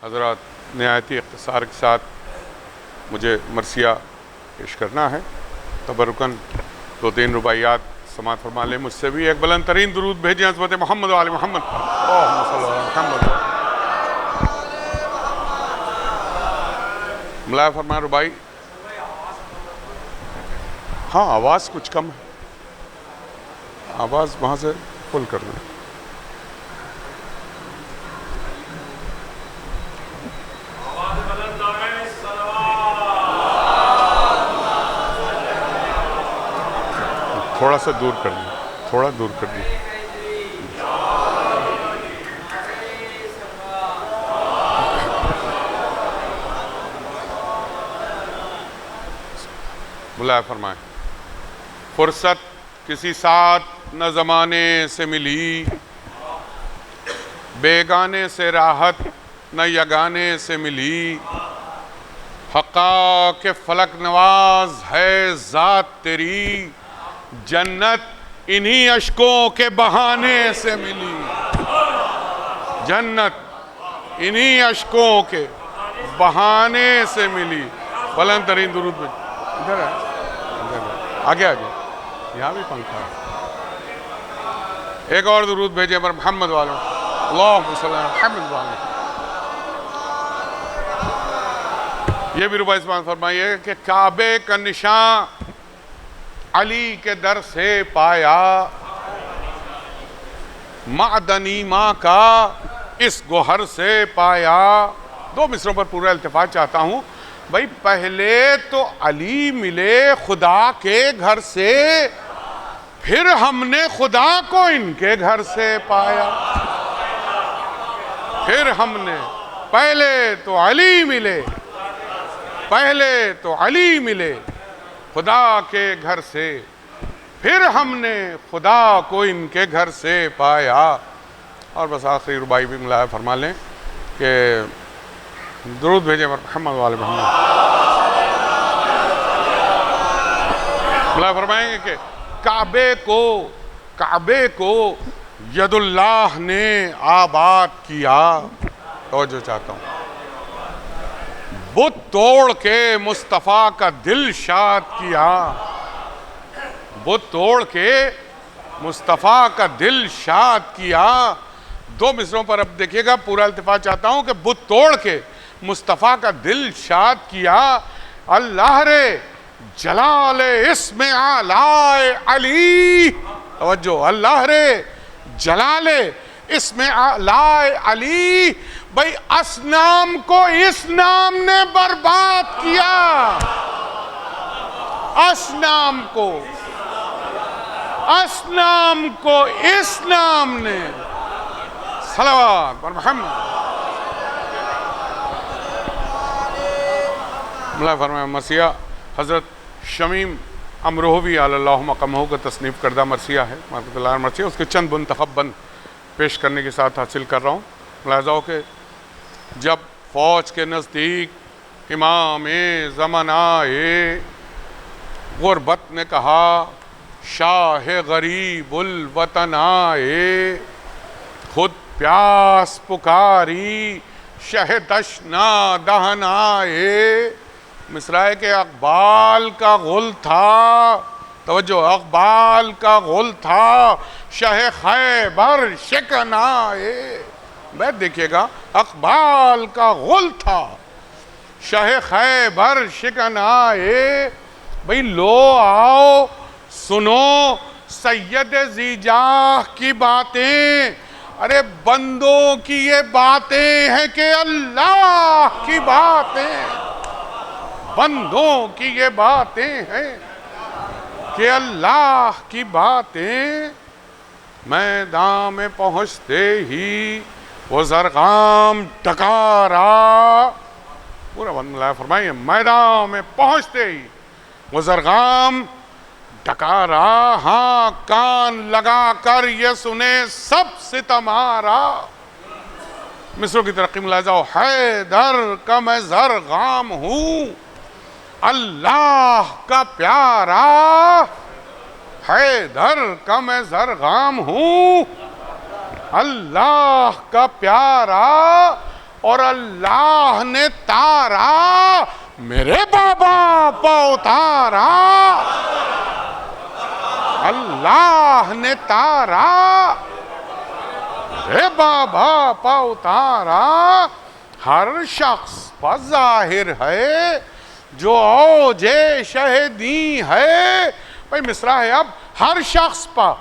حضرات نہایتی اختصار کے ساتھ مجھے مرثیہ پیش کرنا ہے. تبرکن 2-3 رباعیات سماعت فرما لیں مجھ سے بھی. ایک بلند ترین درود بھیجیں حضرت محمد و آل محمد. اللہم صلی علی محمد. ملائے فرمائیں ربائی. ہاں آواز کچھ کم ہے, آواز وہاں سے فل کر دیں. تھوڑا سا دور کر دیں, تھوڑا دور کر دیں. ملائے فرمائیں. فرصت کسی ساتھ نہ زمانے سے ملی, بیگانے سے راحت نہ یگانے سے ملی. حقا کہ فلک نواز ہے ذات تیری, جنت انہی اشکوں کے بہانے سے ملی. جنت انہی اشکوں کے بہانے سے ملی. بلند ترین درود بھیجیں. ادھر ہے, آگے آگے, یہاں بھی پنکھا ہے. ایک اور درود بھیجیں پر محمد والوں. اللہم صلی علی محمد والوں. یہ بھی ربائی سبحان فرمائیے کہ کعبے کا نشان علی کے در سے پایا, معدنی ماں کا اس گوہر سے پایا. 2 مصروں پر پورا التفات چاہتا ہوں. بھائی پہلے تو علی ملے خدا کے گھر سے, پھر ہم نے خدا کو ان کے گھر سے پایا. پھر ہم نے پہلے تو علی ملے, پہلے تو علی ملے خدا کے گھر سے, پھر ہم نے خدا کو ان کے گھر سے پایا. اور بس آخری ربائی بھی ملائے فرما لیں کہ درود بھیجیں پر محمد والے محمد. ملائے فرمائیں گے کہ کعبے کو ید اللہ نے آباد کیا. توجہ چاہتا ہوں. بت توڑ کے مصطفیٰ کا دل شاد کیا. بت توڑ کے مصطفیٰ کا دل شاد کیا. 2 مصروں پر اب دیکھیے گا, پورا التفات چاہتا ہوں کہ بت توڑ کے مصطفیٰ کا دل شاد کیا. اللہ رے جلال اسم اعلی علی. توجہ, اللہ رے جلال اسم اعلی علی. بھئی اسنام کو اس نام نے برباد کیا. اسنام کو اس نام نے. صلوات پر محمد. ملائے فرمائے مرثیہ حضرت شمیم امروہوی علی اللہ مقامہ کا تصنیف کردہ مرثیہ ہے. مرثیہ اس کے چند منتخب بند پیش کرنے کے ساتھ حاصل کر رہا ہوں. ملاحظہ ہو کہ جب فوج کے نزدیک امام زمن آئے, غربت نے کہا شاہ غریب الوطن آئے. خود پیاس پکاری شہ تشنا دہن آئے. مصرعے کے اقبال کا غل تھا. توجہ, اقبال کا غل تھا شہ خیبر شکن آئے. بیت دیکھیے گا, اقبال کا غل تھا شہ خیبر شکن آئے. بھئی لو آؤ سنو سید زیجاہ کی باتیں. ارے بندوں کی یہ باتیں ہیں کہ اللہ کی باتیں. بندوں کی یہ باتیں ہیں کہ اللہ کی باتیں. میدان میں پہنچتے ہی وہ زرغام ٹکارا. پورا بند ملائے فرمائیے. میدان میں پہنچتے ہی وہ زرغام ٹکارا. ہاں کان لگا کر یہ سنے سب ستمارا. مصروں کی ترقی ملاحظہ ہو. حیدر کا میں زرغام ہوں, اللہ کا پیارا. حیدر کا میں زرغام ہوں, اللہ کا پیارا. اور اللہ نے تارا میرے بابا پا اتارا، اللہ نے تارا میرے بابا پا اتارا، ہر شخص پر ظاہر ہے جو اوج شہدی ہے. بھائی مصرع ہے اب، ہر شخص پر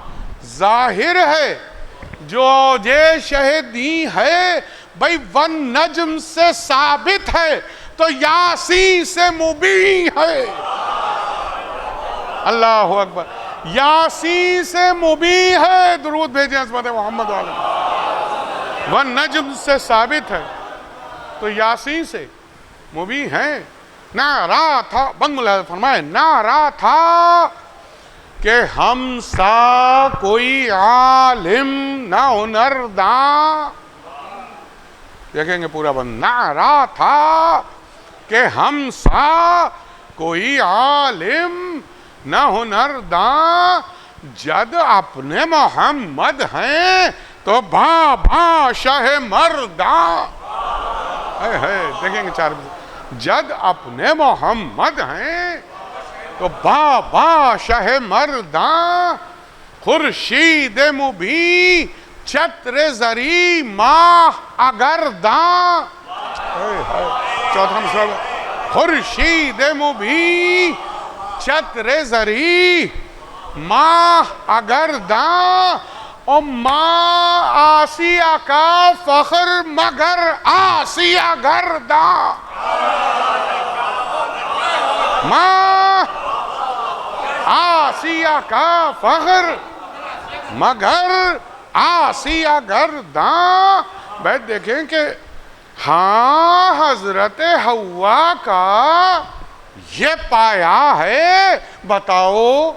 ظاہر ہے جو اوج شہدی ہے. بھائی والنجم سے ثابت ہے تو یاسین سے مبین ہے. اللہ اکبر، یاسین سے مبین ہے. درود بھیجیں عظمت محمد علیہ. والنجم سے ثابت ہے تو یاسین سے مبین ہے. نعرہ تھا، بند ملاحظہ فرمائے، نعرہ تھا کہ ہم سا کوئی عالم نہ ہنرداں. دیکھیں گے پورا بند. نعرہ تھا کہ ہم سا کوئی عالم نہ ہنرداں، جد اپنے محمد ہیں تو بابا شہ مرداں. دیکھیں گے چار جد اپنے محمد ہیں تو بابا شہ مرداں، خورشید مبین چتر زری ماہ اگر داں. چوتھا مصرع، خورشید مبین چتر زری ماہ اگر داں، اور ماں آسیہ کا فخر مگر آسیہ گرداں. ماں آسیہ کا فخر مگر آسیہ گرداں. بیٹھ دیکھیں کہ ہاں حضرت حوا کا یہ پایا ہے. بتاؤ،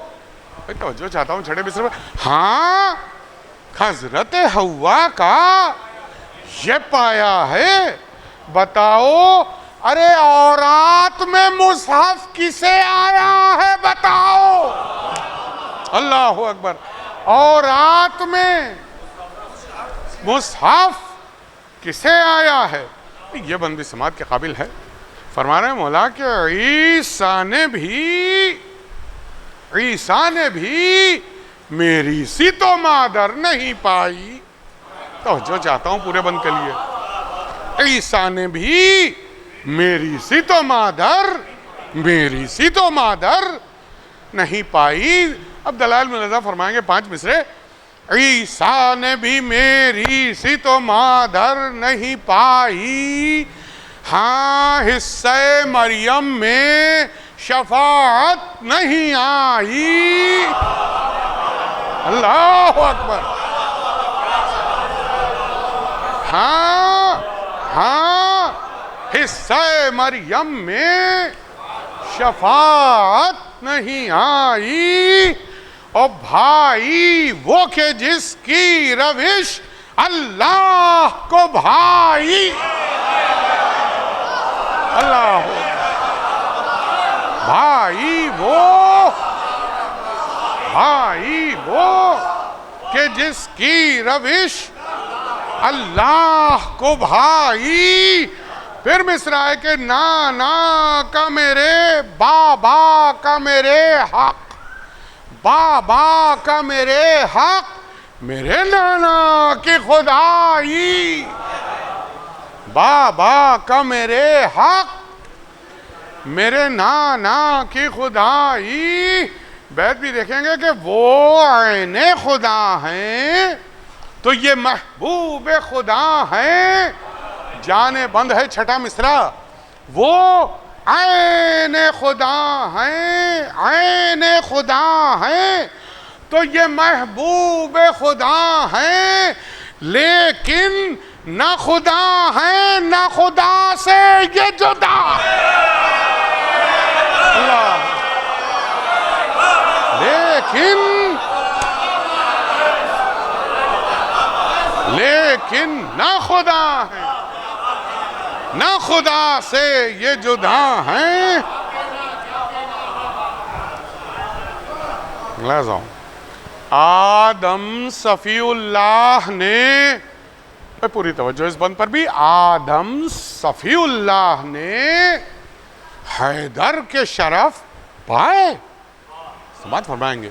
توجہ چاہتا ہوں چھڑے مصرع میں. ہاں حضرت حوا کا یہ پایا ہے. بتاؤ، ارے عورات میں مصحف کسے آیا ہے؟ بتاؤ. اللہ اکبر، عورات میں مصحف کسے آیا ہے؟ یہ بندی سماعت کے قابل ہے. فرما رہے ہیں مولا کہ عیسیٰ نے بھی میری سی تو مادر نہیں پائی. توجہ چاہتا ہوں پورے بند کے لیے. عیسیٰ نے بھی میری سی تو مادر نہیں پائی. اب دلائل ملحظہ فرمائیں گے 5 مصرے. عیسیٰ نے بھی میری سی تو مادر نہیں پائی، ہاں حصہ مریم میں شفاعت نہیں آئی. اللہ اکبر. ہاں حصہ مریم میں شفاعت نہیں آئی. اور بھائی وہ کہ جس کی روش اللہ کو بھائی. اللہ بھائی وہ کہ جس کی روش اللہ کو بھائی. پھر مصرع ہے کہ نانا کا میرے بابا کا میرے حق، بابا کا میرے حق، میرے نانا کی خدائی. بابا کا میرے حق، میرے نانا کی خدائی. بیت بھی دیکھیں گے کہ وہ عین خدا ہیں تو یہ محبوب خدا ہیں. جانے بند ہے چھٹا مصرع. وہ عین خدا ہیں تو یہ محبوب خدا ہیں، لیکن نہ خدا ہیں نہ خدا سے یہ جدا. اللہ، لیکن نہ خدا ہیں نہ خدا سے یہ جدا ہیں. آدم صفی اللہ نے پوری توجہ اس بند پر بھی. آدم صفی اللہ نے حیدر کے شرف پائے. سماعت فرمائیں گے.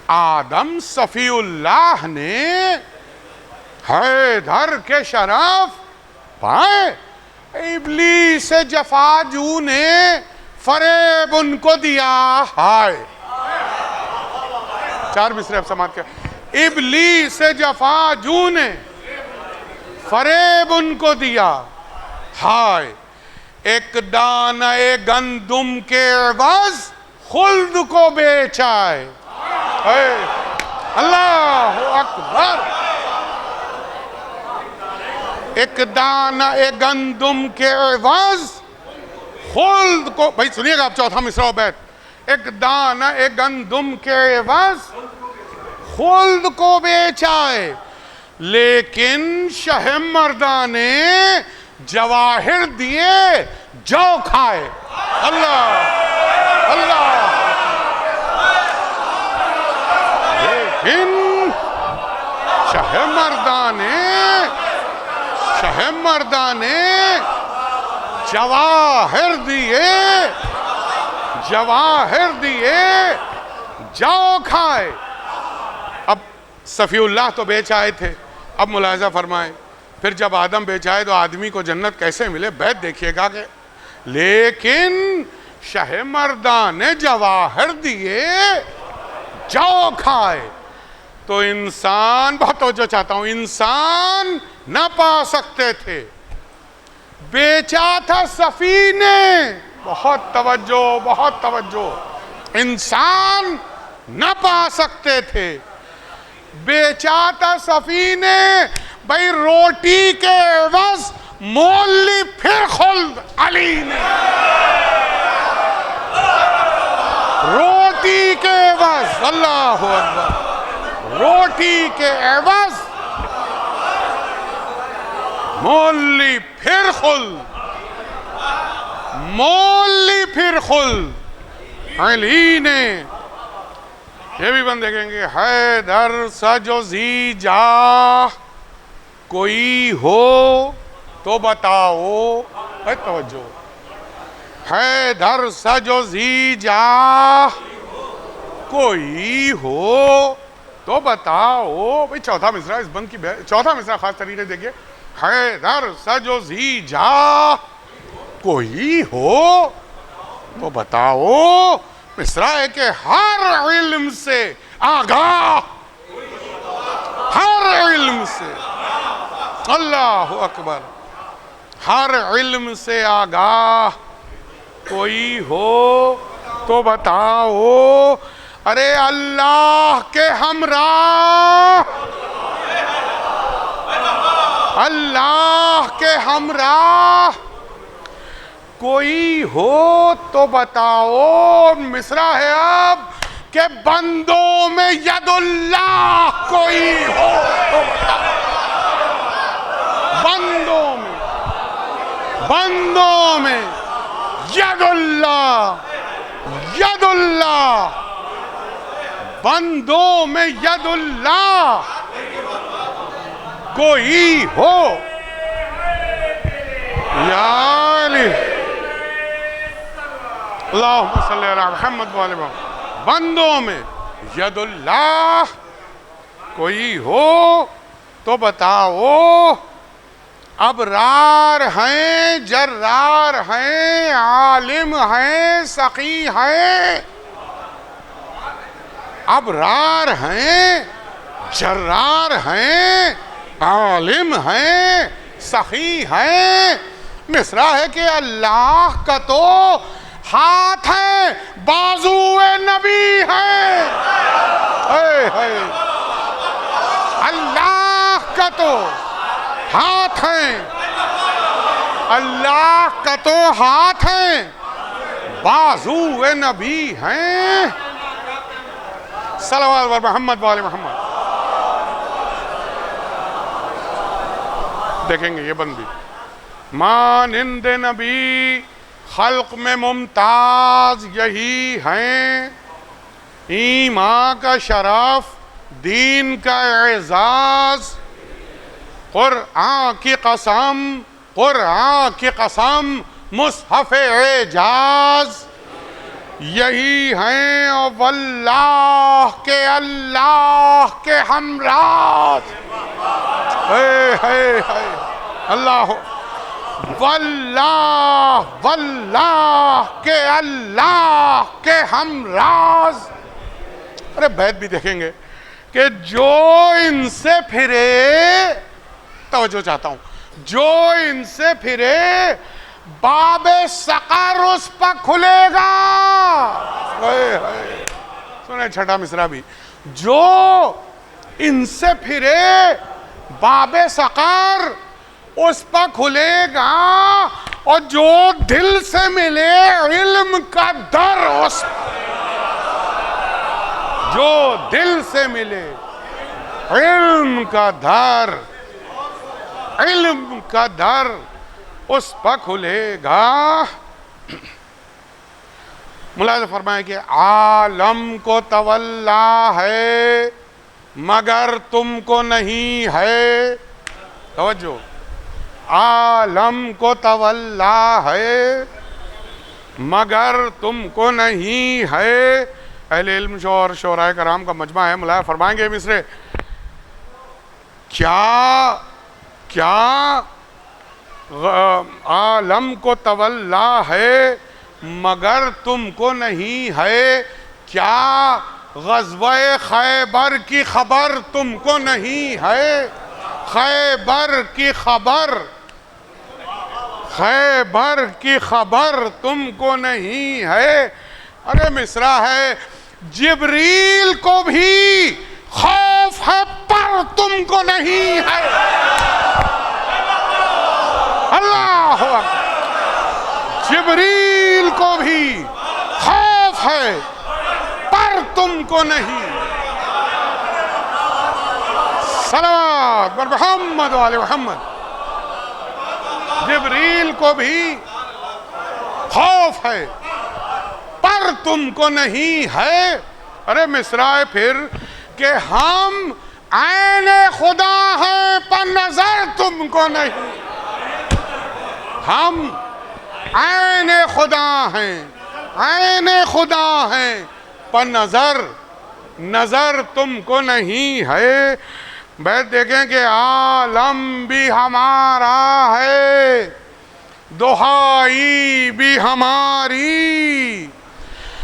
آدم صفی اللہ نے حیدر کے شرف پائے. ابلیس جفاجو نے فریب ان کو دیا. ہائے 4 مصرے اب سماعت کیا. ابلیس جفاجو نے فریب ان کو دیا. ہائے ایک دانہ گندم کے عوض خلد کو بیچائے. اللہ اکبر. ایک دانہ گندم کے عوض خلد کو. بھائی سنیے گا آپ چوتھا مصرع و بیت. ایک دانہ گندم کے عوض خلد کو بیچائے لیکن شہ مردہ نے جواہر دیے جو کھائے. اللہ اللہ. لیکن شہ مردہ نے جواہر دیے جو کھائے. اب صفی اللہ تو بیچ آئے تھے. اب ملاحظہ فرمائیں پھر جب آدم بیچ آئے تو آدمی کو جنت کیسے ملے. بیت دیکھیے گا کہ لیکن شہ مردہ نے جواہر دیے جو کھائے. تو انسان, بہت توجہ چاہتا ہوں, انسان نہ پا سکتے تھے. بیچا تھا صفی نے. بہت توجہ. انسان نہ پا سکتے تھے. بیچا تھا صفی نے. بھئی روٹی کے عوض مول لی پھر خلد علی نے. روٹی کے عوض, اللہ اکبر, روٹی کے عوض مول لی پھر خلد. مول لی پھر خلد علی نے. یہ بھی بند دیکھیں گے. حیدر سجو زی جا کوئی ہو تو بتاؤ. توجہ. حیدر سجو زی جا کوئی ہو تو بتاؤ. بھئی چوتھا مصرع اس بند کی چوتھا مصرع خاص طریقے دیکھئے. حیدر سجو زی جا کوئی ہو تو بتاؤ. مصرع ہے کہ ہر علم سے آگاہ, ہر علم سے, اللہ اکبر, ہر علم سے آگاہ کوئی ہو تو بتاؤ. ارے اللہ کے ہمراہ, اللہ کے ہمراہ کوئی ہو تو بتاؤ. مصرع ہے اب کہ بندوں میں ید اللہ کوئی ہو تو بتاؤ. بندوں میں ید اللہ, ید اللہ, بندوں میں ید اللہ کوئی ہو. یا علی اللہم صلی علی محمد و علی محمد. بندوں میں ید اللہ کوئی ہو تو بتاؤ. ابرار ہیں, جرار ہیں, عالم ہیں, سخی ہیں. ابرار ہیں, جرار ہیں, عالم ہیں, سخی ہیں. مصرع ہے کہ اللہ کا تو ہاتھ ہے, بازو نبی ہے. اللہ کا تو ہاتھ ہیں, اللہ کا تو ہاتھ ہیں, بازو نبی ہیں. صلوات بر محمد و آل محمد. دیکھیں گے یہ بندی. مانند نبی خلق میں ممتاز یہی ہیں. ایمان کا شرف, دین کا اعزاز, قرآن کی قسم، قرآن کی قسم، مصحف اعجاز یہی ہیں، اور واللہ کے ہمراز، اللہ، واللہ کے اللہ کے ہمراز۔ ارے بیت بھی دیکھیں گے کہ جو ان سے پھرے، توجہ چاہتا ہوں، جو ان سے پھرے باب سقر اس پر کھلے گا۔ سنیں چھٹا مصرع بھی، جو ان سے پھرے باب سقر اس پر کھلے گا، اور جو دل سے ملے علم کا در اس پر، جو دل سے ملے علم کا در، علم کا در اس پر کھلے گا۔ ملاحظہ فرمائیں کہ عالم کو تولا ہے مگر تم کو نہیں ہے، توجہ، عالم کو تولا ہے مگر تم کو نہیں ہے۔ اہل علم اور شعراء کرام کا مجمع ہے، ملاحظہ فرمائیں گے مصرے، کیا عالم کو تولا ہے مگر تم کو نہیں ہے، کیا غزوہ خیبر کی خبر تم کو نہیں ہے، خیبر کی خبر، خیبر کی خبر تم کو نہیں ہے۔ ارے مصرع ہے، جبریل کو بھی خوف ہے پر تم کو نہیں ہے، اللہ اکبر، جبریل کو بھی خوف ہے پر تم کو نہیں۔ صلوات بر محمد و آل محمد۔ جبریل کو بھی خوف ہے پر تم کو نہیں ہے۔ ارے مصرع پھر کہ ہم عین خدا ہیں پر نظر تم کو نہیں، ہم عین خدا ہیں، عین خدا ہیں پر نظر تم کو نہیں ہے۔ بیت دیکھیں کہ عالم بھی ہمارا ہے، دہائی بھی ہماری،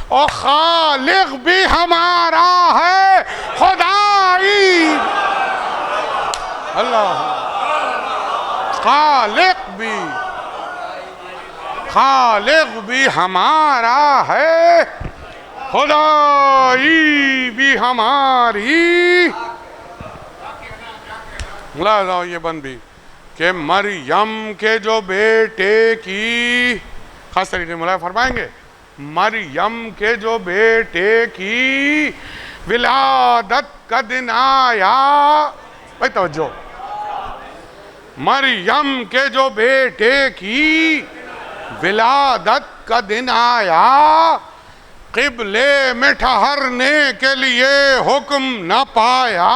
اور خالق بھی ہمارا ہے، خدائی، اللہ، خالق بھی ہمارا ہے، خدائی بھی ہماری۔ ملاحظہ یہ بند بھی کہ مریم کے جو بیٹے کی، خاص طریقے سے ملاحظہ فرمائیں گے، مریم کے جو بیٹے کی ولادت کا دن آیا، بھائی توجہ، مریم کے جو بیٹے کی ولادت کا دن آیا، قبلے میں ٹھہرنے کے لیے حکم نہ پایا۔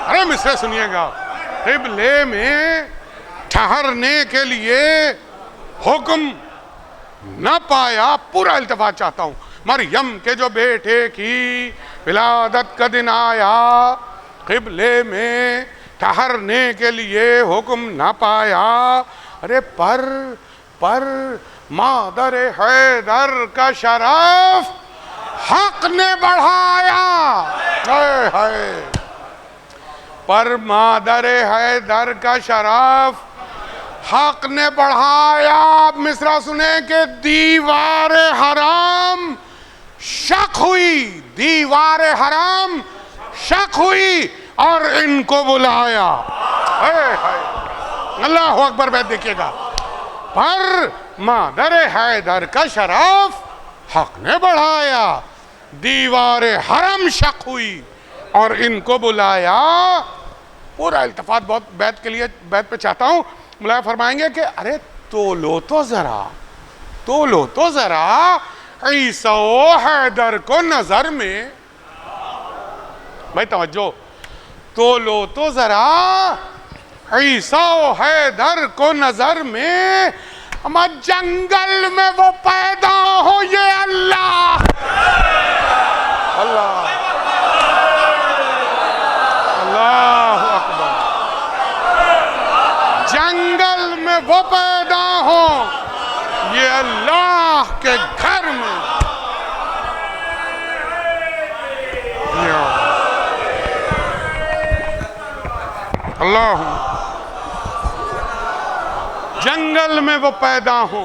ارے مصرع سنیے گا، قبلے میں ٹھہرنے کے لیے حکم نہ پایا۔ پورا التفات چاہتا ہوں، مریم کے جو بیٹے کی ولادت کا دن آیا، قبلے میں ٹھہرنے کے لیے حکم نہ پایا۔ ارے پر مادر حیدر کا شرف حق نے بڑھایا، پر مادر حیدر کا شرف حق نے بڑھایا۔ مصرع سنیں کہ دیوار حرام شک ہوئی، دیوار حرام شک ہوئی اور ان کو بلایا۔ اللہ اکبر، بیت دیکھیے گا، پر مادر حیدر کا شرف حق نے بڑھایا، دیوار حرم شک ہوئی اور ان کو بلایا۔ پورا التفات بہت بیت کے لیے بیت پہ چاہتا ہوں، ملاحظہ فرمائیں گے کہ ارے تولو تو ذرا عیسیٰ و حیدر کو نظر میں، بھائی توجہ، تولو تو ذرا عیسیٰ و حیدر کو نظر میں، اما جنگل میں وہ پیدا ہو یہ اللہ اللہ اللہ اکبر، جنگل میں وہ پیدا ہو یہ اللہ کے گھر میں، اللہ جنگل میں وہ پیدا ہو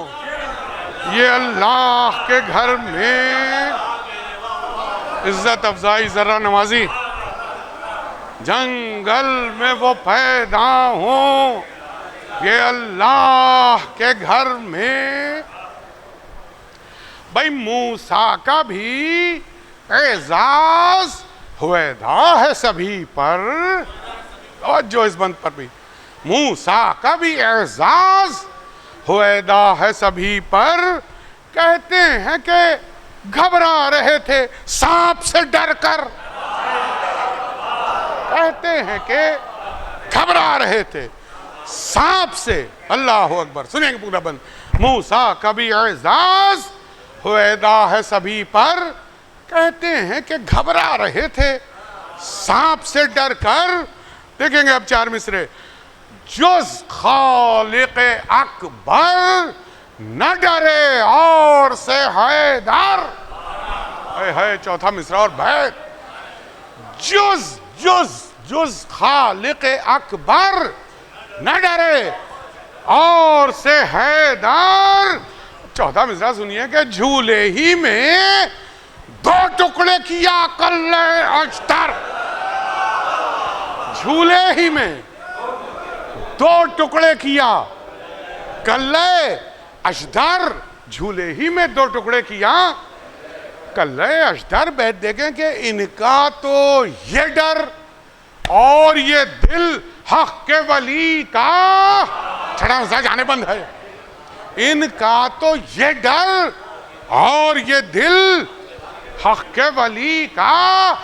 یہ اللہ کے گھر میں، عزت افزائی ذرہ نوازی، جنگل میں وہ پیدا ہو یہ اللہ کے گھر میں۔ بھئی موسیٰ کا بھی اعزاز ہویدا ہے سبھی پر، اور جو اس بند پر بھی موسیٰ کا بھی اعزاز ہویدا ہے سبھی پر، کہتے ہیں کہ گھبرا رہے تھے سانپ سے ڈر کر، کہتے ہیں کہ گھبرا رہے تھے سانپ سے، اللہ اکبر، سنیں گے پورا بند، موسیٰ کا بھی اعزاز ہویدا ہے سبھی پر، کہتے ہیں کہ گھبرا رہے تھے سانپ سے ڈر کر۔ دیکھیں گے اب 4 مصرے، جز خالق اکبر نہ ڈرے اور سے حیدر، ہے 4تھا مصرع اور بیت، جز خالق اکبر نہ ڈرے اور سے حیدر۔ 4تھا مصرع سنیے کہ جھولے ہی میں 2 ٹکڑے کیا کلے اشتر، جھولے ہی میں 2 ٹکڑے کیا کلے اشتر، جھولے ہی میں 2 ٹکڑے کیا کلے اشتر۔ بیت دیکھیں کہ ان کا تو یہ ڈر اور یہ دل حق کے ولی کا چھڑا حسا جانے بند ہے، ان کا تو یہ ڈر اور یہ دل حق کے ولی کا۔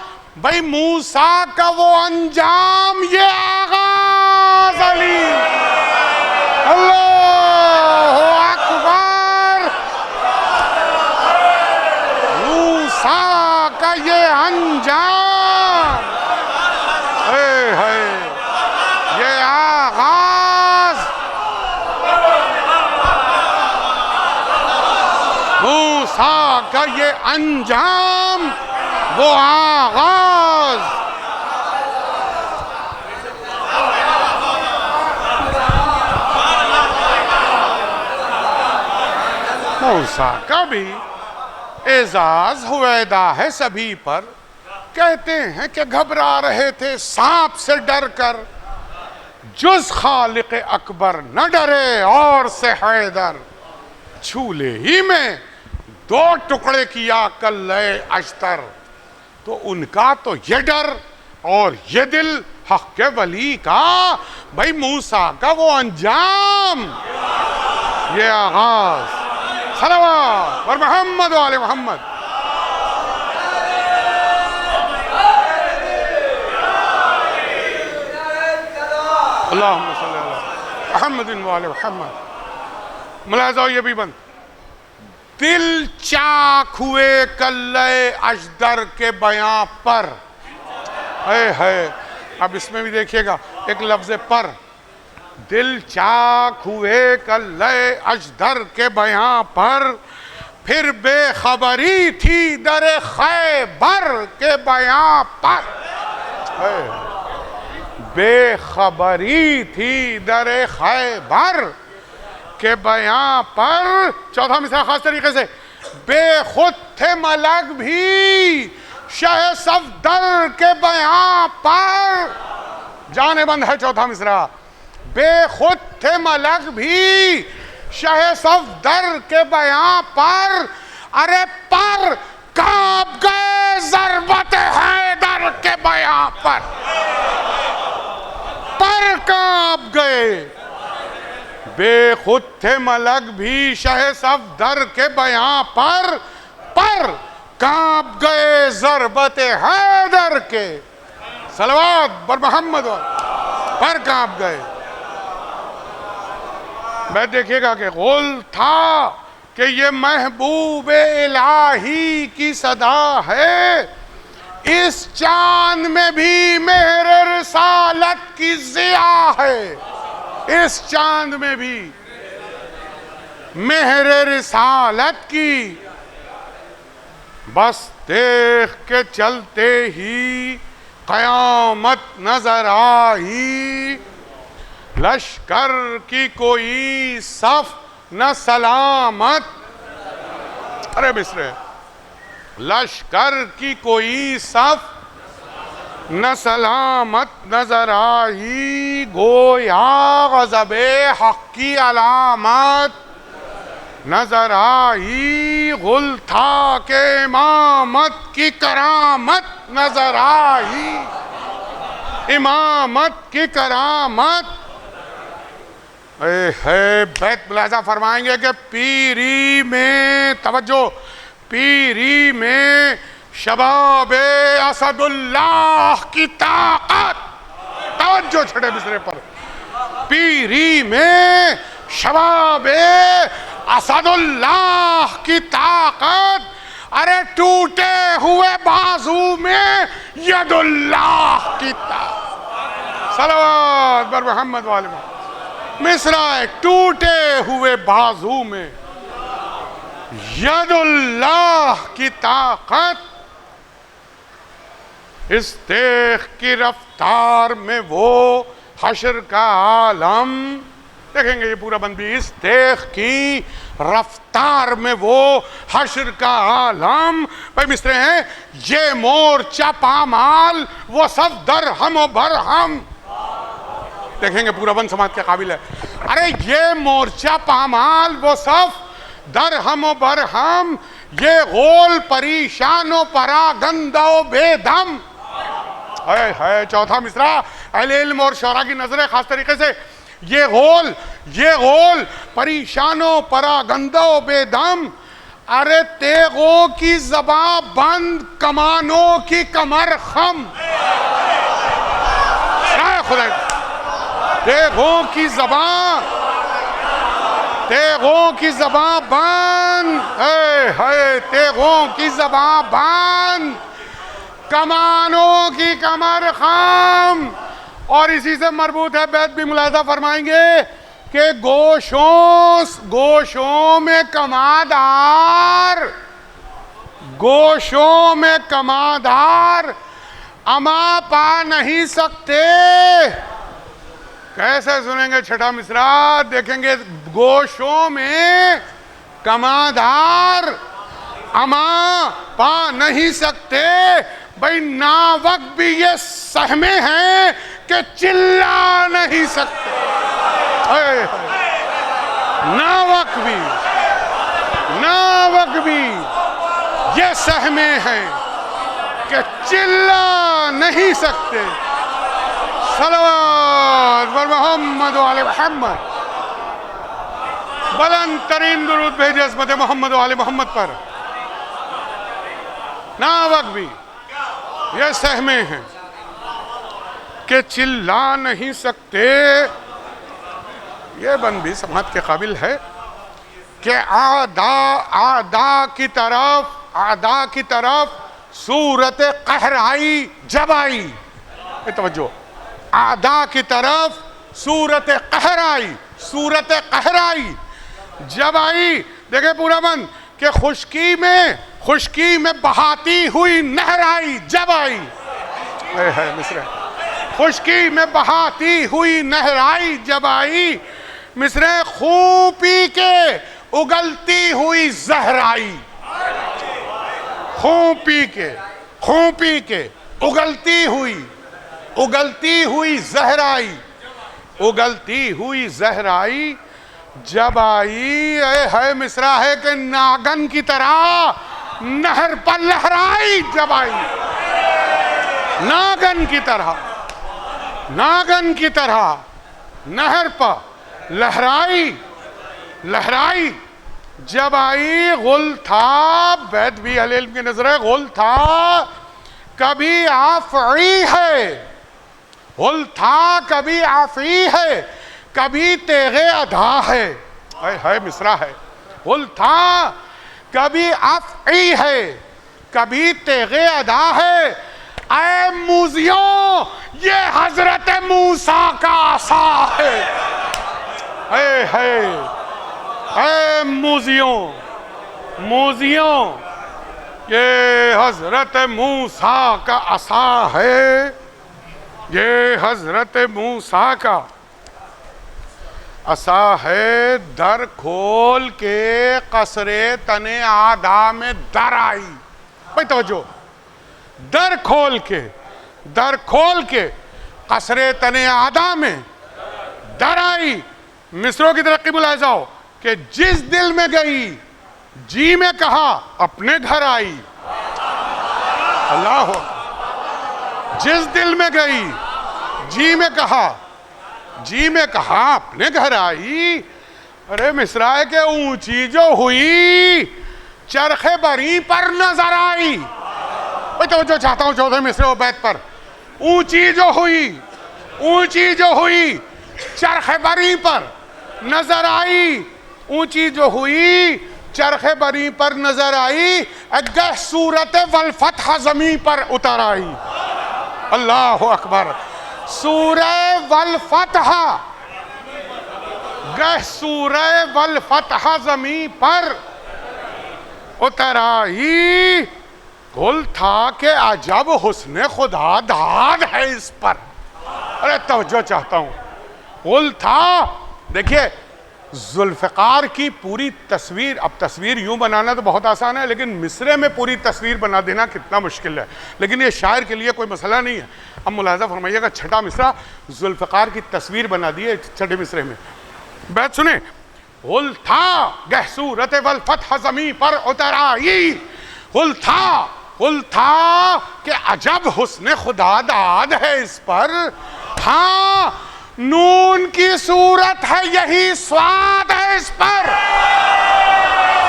بھئی موسیٰ کا وہ انجام یہ آغاز علی، اللہ اکبر، موسیٰ کا یہ انجام، یہ آغاز، موسیٰ کا یہ انجام وہ آغاز۔ موسیٰ کا بھی اعزاز ہویدا ہے سبھی پر، کہتے ہیں کہ گھبرا رہے تھے سانپ سے ڈر کر، جز خالق اکبر نہ ڈرے اور سے حیدر، جھولے ہی میں 2 ٹکڑے کیا کلے اشتر۔ تو ان کا تو یہ ڈر اور یہ دل حق کے ولی کا، بھئی موسیٰ کا وہ انجام یہ آغاز۔ صلوات اور محمد و آل محمد۔ اللہم صلی اللہ محمد و آل محمد۔ ملاحظہ ہو یہ بھی بند، دل چاک ہوئے کلے اشدر کے بیاں پر، ہے اب اس میں بھی دیکھیے گا ایک لفظ پر، دل چاک ہوئے کلے اشدر کے بیاں پر، پھر بے خبری تھی در خیبر کے بیاں پر، بے خبری تھی در خیبر کے بیاں پر۔ 4تھا مصرع خاص طریقے سے، بے خود تھے ملک بھی شہ صفدر کے بیاں پر، جانے بند ہے 4تھا مصرع، بے خود تھے ملک بھی شہ صفدر کے بیاں پر، ارے پر کانپ گئے ضربت حیدر کے بیاں پر، پر کانپ گئے، بے خود تھے ملک بھی شہ صفدر کے بیاں پر کانپ گئے ضربت حیدر کے، صلوات بر محمد، پر کانپ گئے بیت دیکھیے گا کہ غل تھا کہ یہ محبوب الہی کی صدا ہے، اس چاند میں بھی مہر رسالت کی ضیاء ہے، اس چاند میں بھی مہر رسالت کی، بس دیکھ کے چلتے ہی قیامت نظر آئی، لشکر کی کوئی صف نہ سلامت، ارے مصرے، لشکر کی کوئی صف نہ سلامت نظر آئی، گویا غضب حق کی علامت نظر آئی، غل تھا کہ امامت کی کرامت نظر آئی، امامت کی کرامت، اے بیت ملاحظہ فرمائیں گے کہ پیری میں، توجہ، پیری میں شباب اسد اللہ کی طاقت، توجہ چھڑے مصرے پر، پیری میں شباب اسد اللہ کی طاقت، ارے ٹوٹے ہوئے بازو میں ید اللہ کی طاقت، صلوات بر محمد والے محمد، مصرع ٹوٹے ہوئے بازو میں ید اللہ کی طاقت، اس دیکھ کی رفتار میں وہ حشر کا عالم، دیکھیں گے یہ پورا بند بھی، اس دیکھ کی رفتار میں وہ حشر کا عالم، بھائی مصرے ہیں، یہ مورچہ پامال وہ سب درہم و برہم، دیکھیں گے پورا بند سماعت کے قابل ہے، ارے یہ مورچہ پامال وہ صف درہم و برہم، یہ غول پریشان و پراگندہ و بے دم، ہے چوتھا مصرع اہل علم اور شعراء کی نظریں خاص طریقے سے، یہ غول پریشان و پراگندہ و بے دم، ارے تیغوں کی زباں بند کمانوں کی کمر خم، خدا تیغوں کی زباں بند، تیغوں کی زباں بند، کمانوں کی کمر خم، اور اسی سے مربوط ہے بیت بھی ملاحظہ فرمائیں گے کہ گوشوں میں کمادار اما پا نہیں سکتے، کیسے سنیں گے چھٹا مصرع، دیکھیں گے گوشوں میں کمادار اما پا نہیں سکتے، بھئی ناوک بھی یہ سہمے ہیں کہ چلا نہیں سکتے، ناوک بھی یہ سہمے ہیں کہ چلا نہیں سکتے، صلوات بر محمد و آل محمد، بلند ترین درود بھیجے عظمت محمد و آل محمد پر، ناوک بھی یہ سہمے ہیں کہ چلا نہیں سکتے، یہ بند بھی سماعت کے قابل ہے کہ اعداء کی طرف صورت قہر آئی جب آئی، توجہ، اعداء کی طرف صورت قہر آئی جب آئی، دیکھیں پورا بند کہ خشکی میں بہاتی ہوئی نہر آئی جب آئی، خشکی میں بہاتی ہوئی نہر آئی جب آئی، مصرے خون پی کے اگلتی ہوئی زہر آئی، خون پی کے اگلتی ہوئی زہر آئی جب آئی، ہے مصرع ہے کہ ناگن کی طرح نہر پر لہرائی جب آئی، ناگن کی طرح نہر پر لہرائی جب آئی، غل تھا، بیت بھی اہل علم کی نظر ہے، غل تھا کبھی آفعی ہے، کبھی تیغ ادا ہے، ہے مصرع ہے. قل تھا کبھی افعی ہے کبھی تیغ ادا ہے. اے موذیوں یہ حضرت موسیٰ کا عصا ہے. اے موذیوں یہ حضرت موسیٰ کا عصا ہے. یہ حضرت موسیٰ کا عصا ہے. در کھول کے قصر تن آدھا میں در آئی. بھائی توجہ, در کھول کے قصر تن آدھا میں در آئی. مصروں کی ترقی ملاحظہ ہو کہ جس دل میں گئی جی میں کہا اپنے گھر آئی. اللہ ہو. جس دل میں گئی جی میں کہا اپنے گھر آئی. ارے مصرع ہے کہ اونچی جو ہوئی چرخ بری پر نظر آئی. میں توجہ چاہتا ہوں چوتھے مصرع و بیت پر. اونچی جو ہوئی چرخ بری پر نظر آئی. اونچی جو ہوئی چرخ بری پر نظر آئی. گہ صورت والفتح زمین پر اتر آئی. اللہ اکبر. سورہ والفتح گہ سورہ والفتح زمین پر اتر آئی. قل تھا کہ عجب حسن خدا داد ہے اس پر. ارے توجہ چاہتا ہوں. قل تھا. دیکھیے ذوالفقار کی پوری تصویر, اب تصویر یوں بنانا تو بہت آسان ہے لیکن مصرع میں پوری تصویر بنا دینا کتنا مشکل ہے. لیکن یہ شاعر کے لیے کوئی مسئلہ نہیں ہے. اب ملاحظہ فرمائیے گا چھٹا مصرع ذوالفقار کی تصویر بنا دی ہے چھٹے مصرع میں. بیت سنیں. قل تھا گہ صورت والفتح زمین پر اتر آئی. قل تھا کہ عجب حسن خدا داد ہے اس پر. ہاں نون کی صورت ہے یہی سواد ہے اس پر.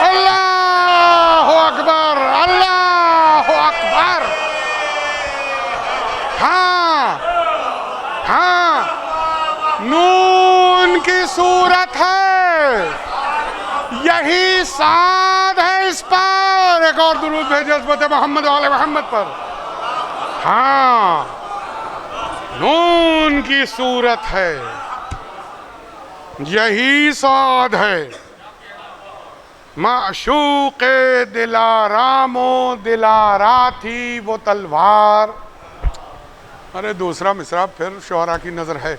اللہ اکبر. اللہ اکبر. ہاں نون کی صورت ہے یہی سعاد ہے اس پر. ایک اور درود بھیجے عظمت محمد و آل محمد پر. ہاں نون کی صورت ہے یہی سعاد ہے. معشوق دلارام و دلارا تھی وہ تلوار. ارے دوسرا مصرع پھر شعراء کی نظر ہے.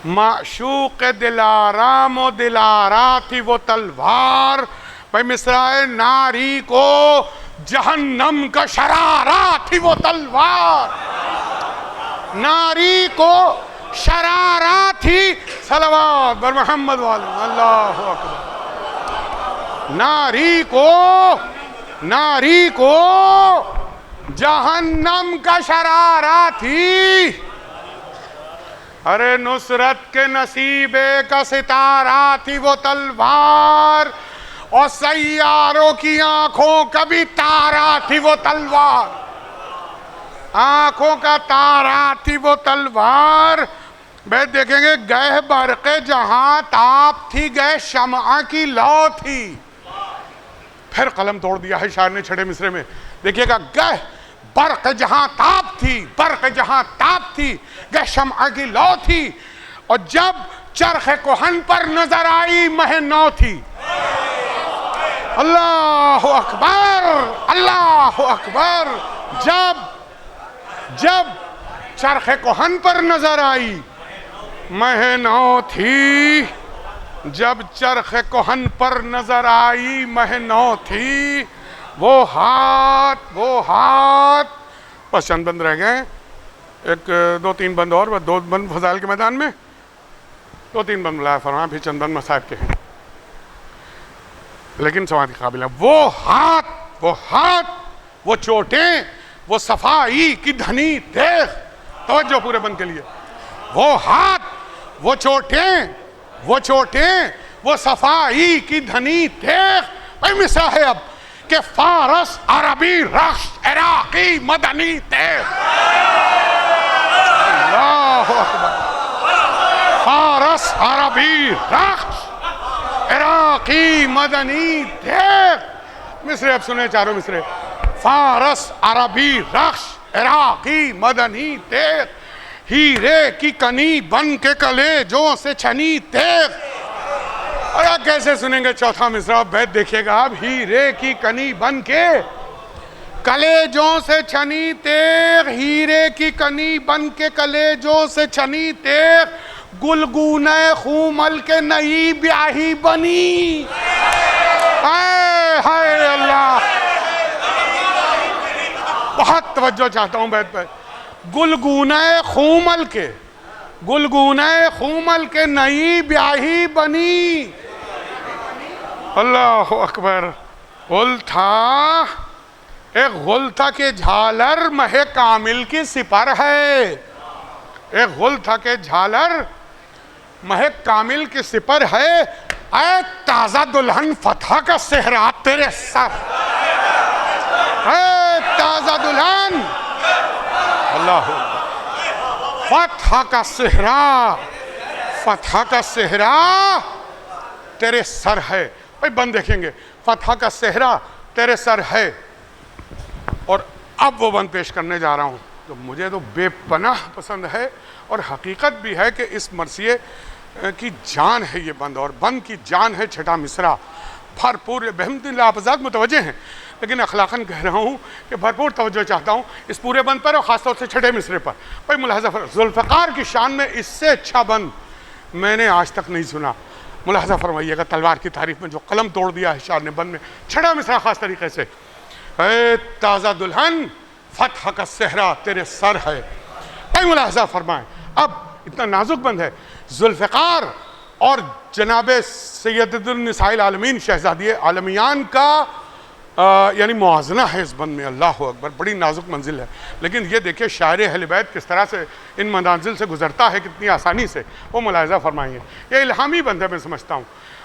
معشوق دلارام و دلارا تھی وہ تلوار. بھائی مصرع ناری کو جہنم کا شرارہ تھی وہ تلوار. ناری کو شرارہ تھی. صلوات بر محمد والے. اللہ اکبر. ناری کو جہنم کا شرارہ تھی. ارے نصرت کے نصیبے کا ستارہ تھی وہ تلوار. اور سیاروں کی آنکھوں کا بھی تارہ تھی وہ تلوار. آنکھوں کا تارہ تھی وہ تلوار. بھائی دیکھیں گے گہ برق جہاں تاب تھی گہ شمع کی لو تھی. پھر قلم توڑ دیا ہے شاعر نے چھٹے مصرع میں. دیکھیے گا گہ برق جہاں تاب تھی گہ شمع کی لو تھی. اور جب چرخ کہن پر نظر آئی مہ نو تھی. اللہ اکبر. اللہ اکبر. جب چرخ کہن پر نظر آئی مہ نو تھی. جب چرخ کہن پر نظر آئی مہ نو تھی. وہ ہاتھ بس چند بند رہ گئے. ایک دو تین بند اور, دو بند فضائل کے میدان میں, دو تین بند ملایا فرمایا, پھر چند بند مصائب کے ہیں لیکن سماعت کے قابل ہے. وہ ہاتھ وہ چوٹیں وہ صفائی کی دھنی دیکھ. توجہ پورے بند کے لیے. وہ ہاتھ وہ چوٹیں وہ صفائی کی دھنی دیکھ. بھائی مصرع ہے اب کہ فارس عربی رقص عراقی مدنی دیکھ. اللہ اکبر. فارس عربی رقص عراقی مدنی دیکھ. مصرے اب سنیں چاروں مصرے. فارس عربی رخش عراقی مدنی دیکھ, ہیرے کی کنی بن کے کلیجوں سے چھنی تیغ. اور آپ کیسے سنیں گے چوتھا مصرع؟ بیت دیکھیے گا آپ. ہیرے کی کنی بن کے کلیجوں سے چھنی تیغ, ہیرے کی کنی بن کے کلیجوں سے چھنی تیغ, گلگونہ خومل کے نئی بیاہی بنی. اے ہائے اللہ, بہت توجہ چاہتا ہوں بیت پہ. گلگونہ خومل کے, گلگونہ خومل کے نئی بیاہی بنی. اللہ اکبر. غل تھا ایک غل تھا کہ جھالر مہ کامل کی سپر ہے. ایک غل تھا کہ جھالر مہ کامل کی سپر ہے. اے تازہ دلہن فتح کا صحرا تیرے سر. اے تازہ دلہن اللہ فتح کا صحرا, فتح کا صحرا تیرے سر ہے. بھائی بند دیکھیں گے. فتح کا صحرا تیرے سر ہے. اور اب وہ بند پیش کرنے جا رہا ہوں جو مجھے تو بے پناہ پسند ہے, اور حقیقت بھی ہے کہ اس مرثیے کی جان ہے یہ بند, اور بند کی جان ہے چھٹا مصرع. بھرپور بحمد اللہ آپ حضرات متوجہ ہیں, لیکن اخلاقاً کہہ رہا ہوں کہ بھرپور توجہ چاہتا ہوں اس پورے بند پر, اور خاص طور سے چھٹے مصرے پر. بھائی ملاحظہ ذوالفقار کی شان میں اس سے اچھا بند میں نے آج تک نہیں سنا. ملاحظہ فرمائیے گا تلوار کی تعریف میں جو قلم توڑ دیا ہے شاعر نے بند میں. چھٹا مصرع خاص طریقے سے, اے تازہ دلہن فتح کا صحرا تیرے سر ہے. بھائی ملاحظہ فرمائیں, اب اتنا نازک بند ہے. ذوالفقار اور جناب سید النساء العالمین شہزادی عالمیان کا یعنی موازنہ ہے اس بند میں. اللہ اکبر, بڑی نازک منزل ہے. لیکن یہ دیکھیں شاعر اہل بیت کس طرح سے ان منازل سے گزرتا ہے, کتنی آسانی سے. وہ ملاحظہ فرمائیے. یہ الہامی بند ہے میں سمجھتا ہوں.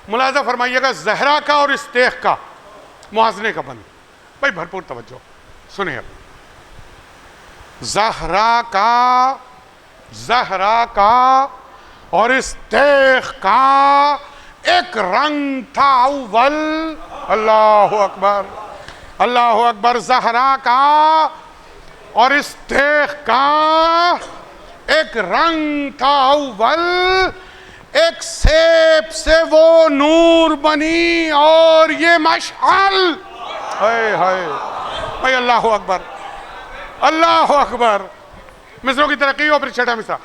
ملاحظہ فرمائیے گا زہرا کا اور استیخ کا موازنے کا بند. بھائی بھرپور توجہ سنیں. اب زہرا کا اور استیخ کا ایک رنگ تھا اول. اللہ اکبر, اللہ اکبر. زہرا کا اور استیخ کا ایک رنگ تھا اول, ایک سیب سے وہ نور بنی اور یہ مشعل. ہائے ہائے بھائی اللہ اکبر, اللہ اکبر. مصروں کی ترقی اور پھر چھٹا مصرع.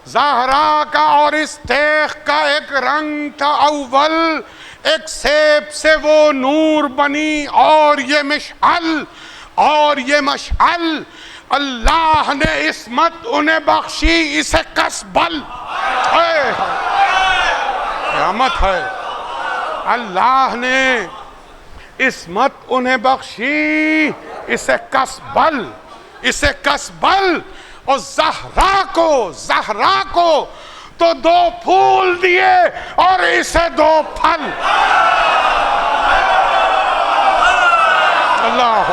زہرا کا اور استیخ کا ایک رنگ تھا اول, ایک سیب سے وہ نور بنی اور یہ مشعل, اور یہ مشعل. اللہ نے عصمت انہیں بخشی اسے کسبل. قیامت ہے. اللہ نے عصمت انہیں بخشی اسے کسبل, اسے کسبل. اور زہرا کو تو 2 پھول دیے اور اسے 2 پھل. اللہ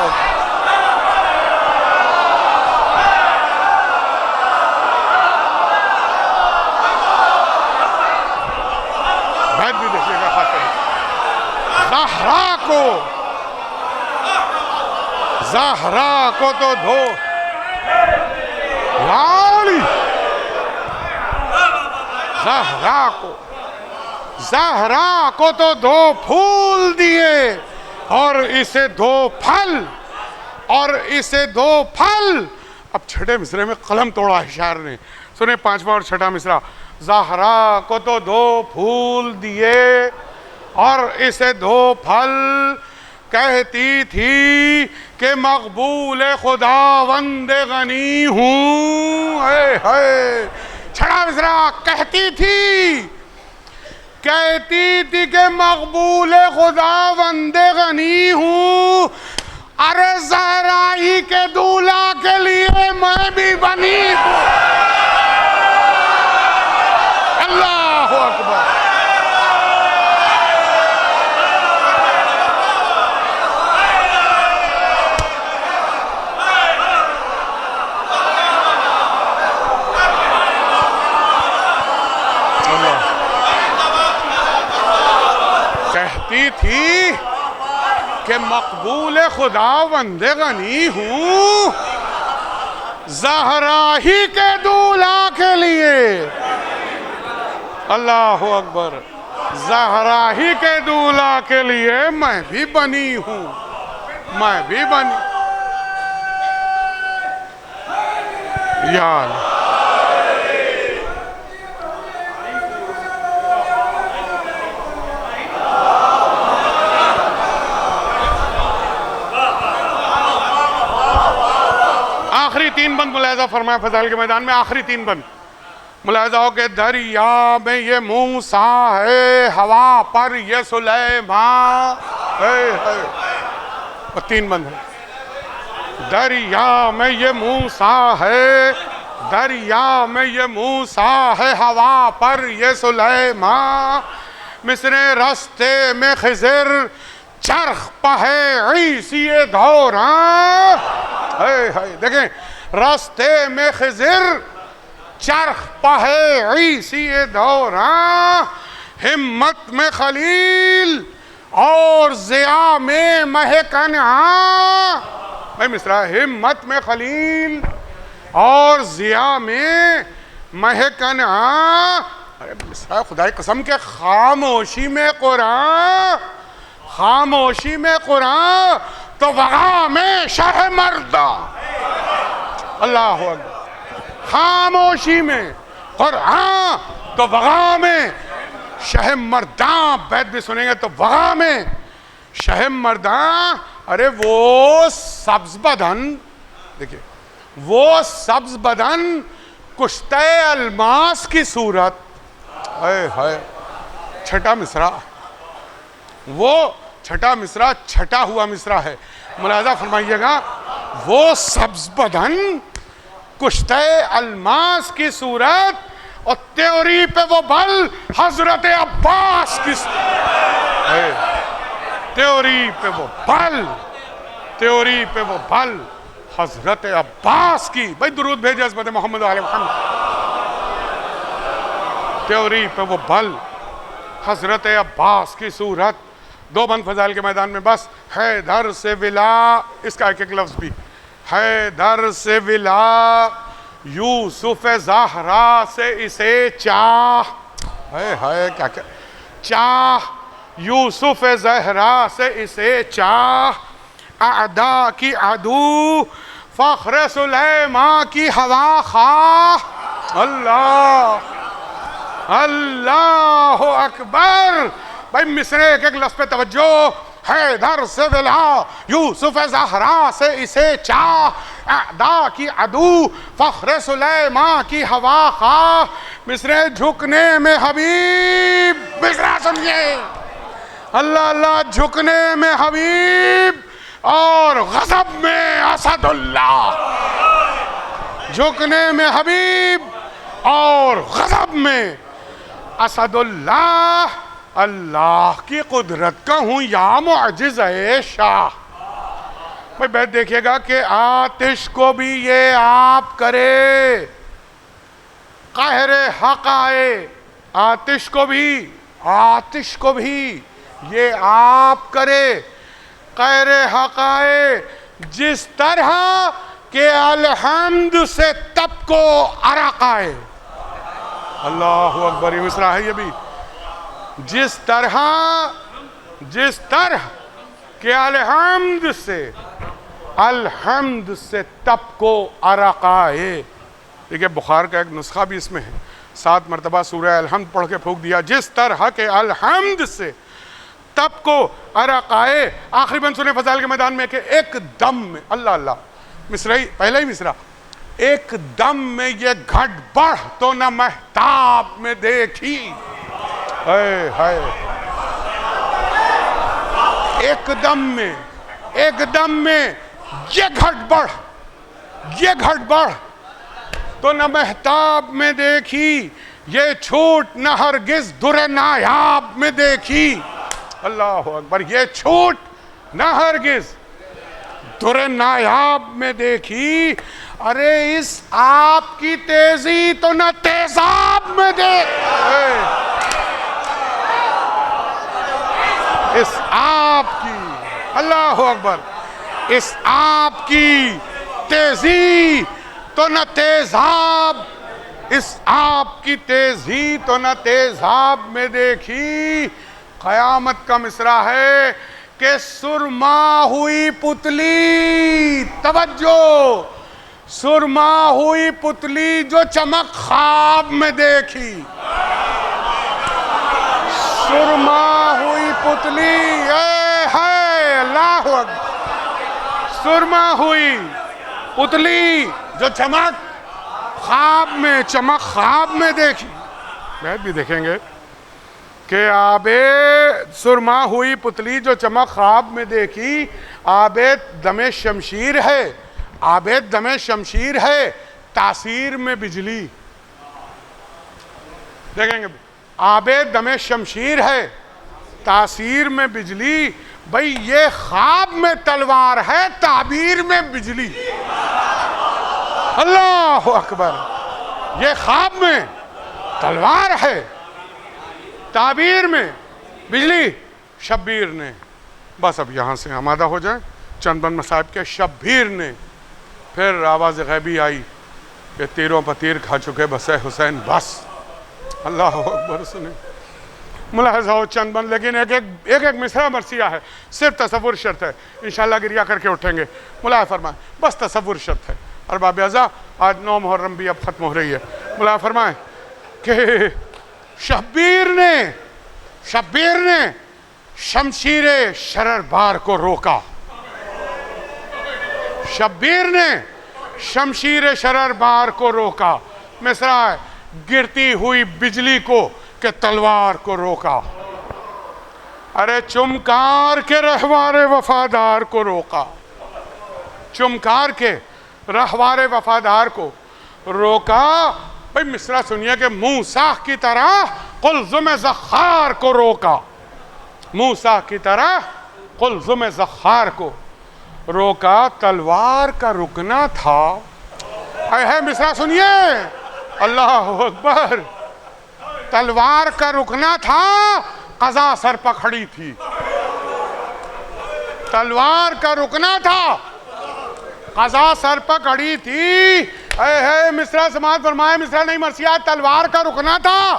بیت بھی دیکھیے گا خاص طرح. زہرا کو تو 2 زہرا کو تو 2 پھول دیے اور اسے 2 پھل, اور اسے 2 پھل. اب چھٹے مصرے میں قلم توڑا ہے شاعر نے. سنیں پانچواں اور چھٹا مصرع. زہرا کو تو 2 پھول دیے اور اسے 2 پھل, کہتی تھی کہ مقبول خداوند غنی ہوں. اے ہائے چھٹا مصرع. کہتی تھی کہ مقبول خداوند غنی ہوں, ارے زہرا ہی کے دولہا کے لیے میں بھی بنی ہوں. اللہ اکبر. کہتی تھی کہ مقبول خدا بندگانی ہوں زہرا ہی کے دولہا کے لیے. اللہ اکبر. زہرا ہی کے دولہا کے لیے میں بھی بنی ہوں. میں بھی بنی. یا اللہ. آخری 3 بند ملاحظہ فرمائے فضائل کے میدان میں. آخری 3 بند ملاحظہ ہو کہ دریا میں یہ موسیٰ ہے, ہوا پر یہ سلیمان ہے. اور 3 بند ہے. دریا میں یہ موسیٰ ہے, دریا میں یہ موسیٰ ہے, ہوا پر یہ سلیمان. مصر رستے میں خضر, چرخ پہ عیسی دوران. دیکھیں, راستے میں خضر, چرخ پہ عیسی دوران. ہمت میں خلیل اور ضیاء میں مہ کنعان. بھائی مصرع, ہمت میں خلیل اور ضیاء میں مہ کنعان. ارے مصرع خدا کی قسم کے خاموشی میں قرآن, خاموشی میں قرآن تو وغا میں شہ مردہ. اللہ اکبر. خاموشی میں قرآن تو وغا میں شہ مرداں. بیت بھی سنیں گے تو وغا میں شہ مرداں. ارے وہ سبز بدن, دیکھیں وہ سبز بدن کشتہ الماس کی صورت. ہائے چھٹا مصرع, وہ چھٹا مصرع چھٹا ہوا مصرع ہے. ملاحظہ فرمائیے گا, وہ سبز بدن کشتہ الماس کی صورت, اور تیوری پہ وہ بل حضرت عباس کی صورت. تیوری پہ وہ بل, تیوری پہ وہ بل حضرت عباس کی. بھائی درود بھیجے عظمت محمد علیہ محمد. تیوری پہ وہ بل حضرت عباس کی صورت. 2 بند فضائل کے میدان میں بس. حیدر سے ولا, اس کا ایک لفظ بھی. حیدر سے ولا, یوسف زہرا سے اسے چاہ. ہائے کیا کیا چاہ, یوسف زہرا سے اسے چاہ. اعدا کی عدو, فخر سلیمان کی ہوا خواہ. اللہ اللہ اکبر. بھائی مصرع ایک ایک لفظ پہ توجہ. حیدر سے ولا, یوسف زہرا سے اسے چاہ. اعدا کی عدو, فخر سلیمان کی ہوا خواہ. مصرع جھکنے میں حبیب. مصرع سنیے, اللہ اللہ. جھکنے میں حبیب اور غضب میں اسد اللہ. جھکنے میں حبیب اور غضب میں اسد اللہ. اللہ کی قدرت کا ہوں یا معجز شاہ. بھائی بیت دیکھیے گا کہ آتش کو بھی یہ آپ کرے, قہر حق آئے. آتش کو بھی, آتش کو بھی یہ آپ کرے, قہر حق آئے. جس طرح کہ الحمد سے تب کو عرق آئے. اللہ اکبر. یہ مصرع ہے یہ بھی. جس طرح کہ الحمد سے تب کو عرق آئے. دیکھیں بخار کا ایک نسخہ بھی اس میں ہے. 7 مرتبہ سورہ الحمد پڑھ کے پھونک دیا. جس طرح کہ الحمد سے تب کو عرق آئے. آخری بند سنیں فضائل کے میدان میں کہ ایک دم میں, اللہ اللہ, مصرعی پہلا ہی مصرع, ایک دم میں یہ گھٹ بڑھ تو نہ مہتاب میں دیکھی. ہائے ایک دم میں یہ گھٹ بڑھ تو نہ مہتاب میں دیکھی. یہ چھوٹ نہ ہرگز در نایاب میں دیکھی. اللہ اکبر. یہ چھوٹ نہ ہرگز در نایاب میں دیکھی. ارے اس آپ کی تیزی تو نہ تیزاب میں دیکھ. اس آپ کی، اللہ اکبر، اس آپ کی تیزی تو نہ تیزاب، اس آپ کی تیزی تو نہ تیزاب میں دیکھی۔ قیامت کا مصرع ہے کہ سرما ہوئی پتلی، توجہ، سرما ہوئی پتلی جو چمک خواب میں دیکھی، سرما ہوئی پتلی، اے ہے اللہ اکبر، سرما ہوئی پتلی جو چمک خواب میں، چمک خواب میں دیکھی۔ بیت بھی دیکھیں گے کہ آب سرما ہوئی پتلی جو چمک خواب میں دیکھی، آب دم شمشیر ہے، آب دم شمشیر ہے، تاثیر میں بجلی۔ دیکھیں گے آب دم شمشیر ہے، تاثیر میں بجلی۔ بھئی یہ خواب میں تلوار ہے، تعبیر میں بجلی۔ اللہ اکبر، یہ خواب میں تلوار ہے، تعبیر میں بجلی۔ شبیر نے، بس اب یہاں سے آمادہ ہو جائیں، چند بند مصائب کے، شبیر نے پھر آواز غیبی آئی کہ تیروں پر تیر کھا چکے بس اے حسین بس۔ اللہ اکبر، سنیں ملاحظہ ہو چند بند، لیکن ایک مصرع مرثیہ ہے، صرف تصور شرط ہے، انشاءاللہ گریہ کر کے اٹھیں گے۔ ملاحظہ فرمائیں، بس تصور شرط ہے۔ ارباب اعزاء، آج 9 محرم بھی اب ختم ہو رہی ہے۔ ملاحظہ فرمائیں کہ شبیر نے شمشیر شرر بار کو روکا، شبیر نے شمشیر شرر بار کو روکا۔ مصرع ہے، گرتی ہوئی بجلی کو کہ تلوار کو روکا، ارے چمکار کے رہوار وفادار کو روکا، چمکار کے رہوار وفادار کو روکا۔ بھئی مصرع سنیے کہ موسیٰ کی طرح قلزم زخار کو روکا، موسیٰ کی طرح قلزم زخار کو روکا۔ تلوار کا رکنا تھا، ہے مصرع سنیے، اللہ اکبر، تلوار کا رکنا تھا، قضا سر پر کھڑی تھی، تلوار کا رکنا تھا، قضا سر پر کھڑی تھی۔ اے مصرع سماعت فرمائے، مصرع نہیں مرثیہ، تلوار کا رکنا تھا،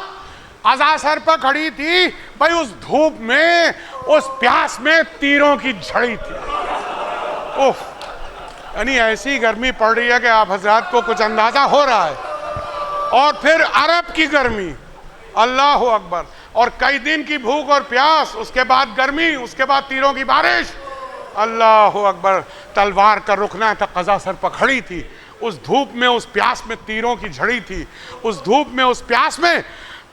قضا سر پر کھڑی تھی۔ بھئی اس دھوپ میں، اس پیاس میں تیروں کی جھڑی تھی۔ اوف، یعنی ایسی گرمی پڑ رہی ہے کہ آپ حضرات کو کچھ اندازہ ہو رہا ہے۔ اور پھر عرب کی گرمی، اللہ اکبر، اور کئی دن کی بھوک اور پیاس، اس کے بعد گرمی، اس کے بعد تیروں کی بارش، اللہ اکبر۔ تلوار کا رکنا تھا، قضا سر پر کھڑی تھی، اس دھوپ میں، اس پیاس میں تیروں کی جھڑی تھی، اس دھوپ میں، اس پیاس میں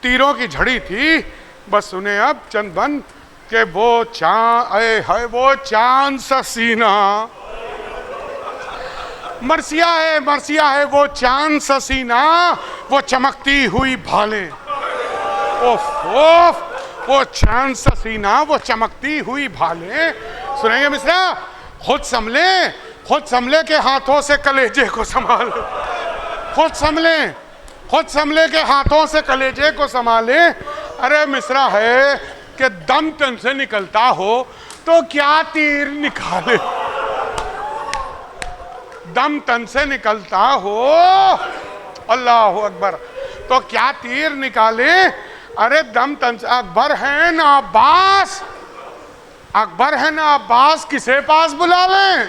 تیروں کی جھڑی تھی۔ بس سنیں اب چند بند کہ وہ چاند، اے ہے وہ چاند سا سینہ، مرثیہ ہے وہ چاند سا سینہ، وہ چمکتی ہوئی بھالیں، اوف اوف، وہ چاند سا سینہ، وہ چمکتی ہوئی بھالیں۔ سنیں گے مصرع، خود سنبھلے کے ہاتھوں سے کلیجے کو سنبھالے، خود سنبھلے کے ہاتھوں سے کلیجے کو سنبھالے۔ ارے مصرع ہے کہ دم تن سے نکلتا ہو تو کیا تیر نکالے، دم تن سے نکلتا ہو، اللہ اکبر، تو کیا تیر نکالے۔ ارے دم تن سے، اکبر ہیں نا عباس، اکبر ہے نا عباس، کسے پاس بلا لیں۔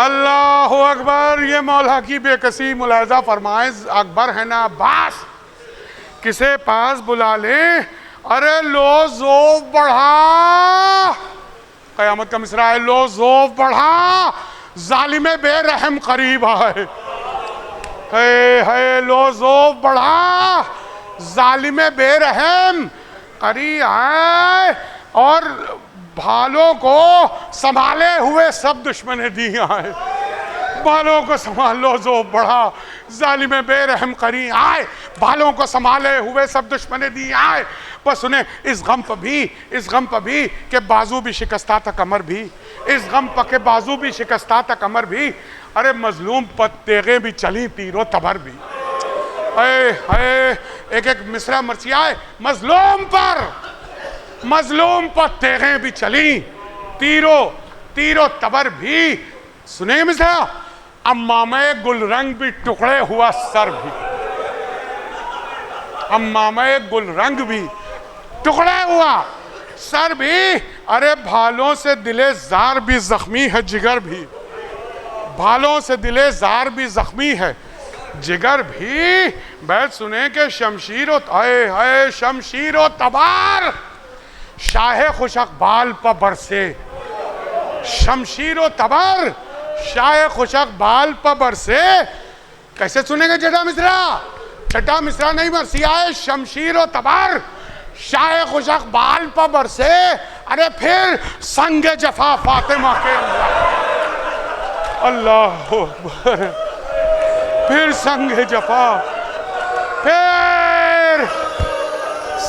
اللہ اکبر، یہ مولا کی بے کسی، ملاحظہ فرمائیں، اکبر ہے نا عباس، کسے پاس بلا لیں۔ ارے لو ذوف بڑھا، قیامت کا مصرع ہے، لو ذوف بڑھا، ظالم بے رحم قریب آئے، ہے لو ذوف بڑھا، ظالم بے رحم قریب آئے، اور بھالوں کو سنبھالے ہوئے سب دشمن دیا ہے، بالوں کو سنبھال لو ذوف بڑھا، ظالم بے رحم قریب آئے، بالوں کو سنبھالے ہوئے سب دشمن دی آئے۔ بس انہیں اس غم پر بھی کہ بازو بھی شکستہ تھا کمر بھی، اس غم پر کہ بازو بھی شکستہ تھا کمر بھی، ارے مظلوم پر تیغیں بھی چلی تیر و تبر بھی۔ ایک مصرع مرثیہ ہے، مظلوم پر مظلوم پر تیغیں بھی چلیں، تیرو تبر بھی، سنیں گے مثلا، امامہ گل رنگ بھی ٹکڑے ہوا سر بھی، امامہ گل رنگ بھی ٹکڑے ہوا سر بھی، ارے بھالوں سے دلے زار بھی زخمی ہے جگر بھی، بھالوں سے دلے زار بھی زخمی ہے جگر بھی، بیت سنیں کہ شمشیر و تبار شاہ خوش اقبال پا برسے، شمشیر و تبر شاہ خوش اقبال پا برسے، کیسے سنیں گے چھٹا مصرع نہیں مرثیہ ہے، شمشیر و تبر شاہ خوش اقبال پا برسے، ارے پھر سنگ جفا فاطمہ کے اللہ اکبر، پھر سنگ جفا، پھر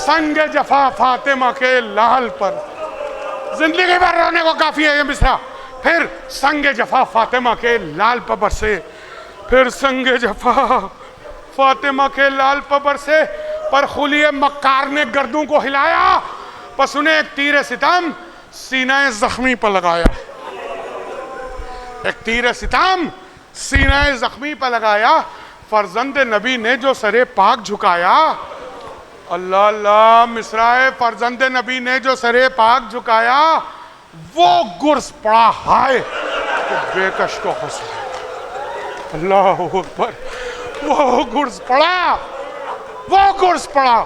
سنگ جفا فاطمہ کے لال پر، زندگی بھر رونے کو کافی ہے یہ مصرع، پھر سنگ جفا فاطمہ کے لال پر برسے، پھر سنگ جفا فاطمہ کے لال پر برسے، پر خلی مکار نے گردوں کو ہلایا، پس انہیں ایک تیر ستم سینہ زخمی پر لگایا، ایک تیر ستم سینہ زخمی پر لگایا، فرزند نبی نے جو سر پاک جھکایا، اللہ اللہ مصرع فرزند نبی نے جو سر پاک جھکایا، وہ گرز پڑا ہائے کہ بے کش کو خسایا، اللہ اکبر، وہ گرز پڑا